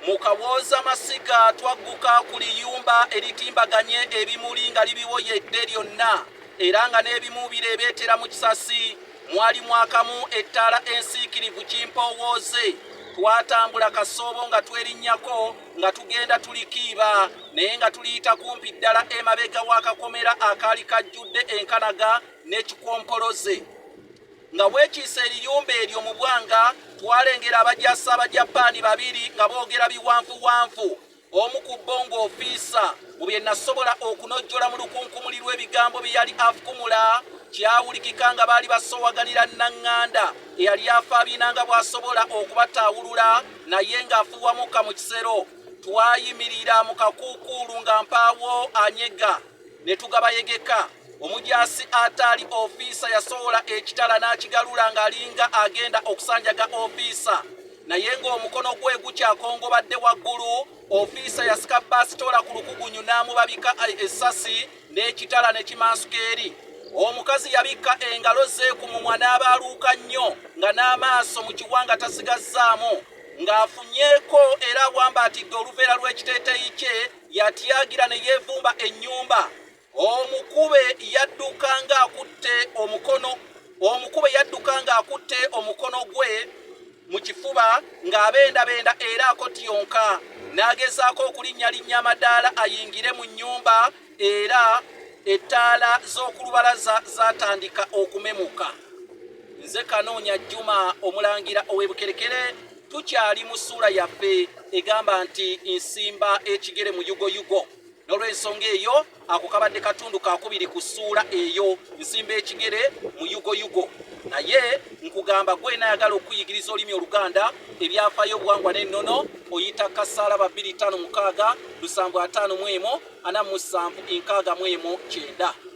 Mukawooza masiga twagguka ku liyumba eritimbaganye ebimuli nga libiwoyedde lyonna era nga n'ebimu bireebeetera mu kisasi. Mwalimu akamu ettaala ensiikirivu kimpowooze. Twatambula kasoobo nga twerinnyako nga tugenda tulikiiba naye nga tuliyita kumpi ddala emabega w'akakomera akaali kajjudde enkanaga n'ekikompoloze. Nga bwekiise eriyumba eryo mu bwanga twalengera abajasi abajapaani babiri nga boogera biwanvuwanvu. Omu ku bo ng'ofiisa mu bye nasobola okunojjola mu lukunkumuli lw'ebigambo bye yali afukumula kyawulikika nga baali basowaganira naŋŋanda eyali afaabiina nga bw'asobola okubataawulula naye ng'afuuwamuka mu kisero. Twayimirira mu kakuukuulu nga mpaawo anyega ne tugabayegeka. Omujaasi ataali ofiisa yasowola ekitala n'akigalula ng'alinga agenda okusanjaga ofiisa naye ng'omukono gwe gukyakongobadde waggulu. Ofiisa yasika basitoola ku lukugunyu n'amubabika essasi n'ekitala ne kimansuka eri. Omukazi yabikka engalo ze ku mumwa n'abaaluuka nnyo nga n'amaaso mu kiwanga tasigazzaamu ng'afunyeeko era awambaatidde oluveera lw'ekiteeteeyi kye yatyagira ne yeevumba ennyumba. Omukube yadduka ng'akutte omukono gwe mu kifuba ng'abendabenda era akotyonka. N'agezaako okulinnyalinnya amadaala ayingire mu nnyumba era ettaala z'okulubalaza zaatandika okumemuka. Nze Kanoonya Juma omulangira ow'ebukerekere, tukyali mu ssuula yaffe egamba nti nsimba ekigere mu yugoyugo. N'olw'ensonga eyo ako kabadde katundu kakubiri ku ssuula eyo, nsimba ekigere mu yugoyugo. Naye nkugamba gwe naayagala okuyigiriza olulimi Oluganda ebyafaayo obuwangwa n'ennono oyita Kasaalaba 256 751 47 69.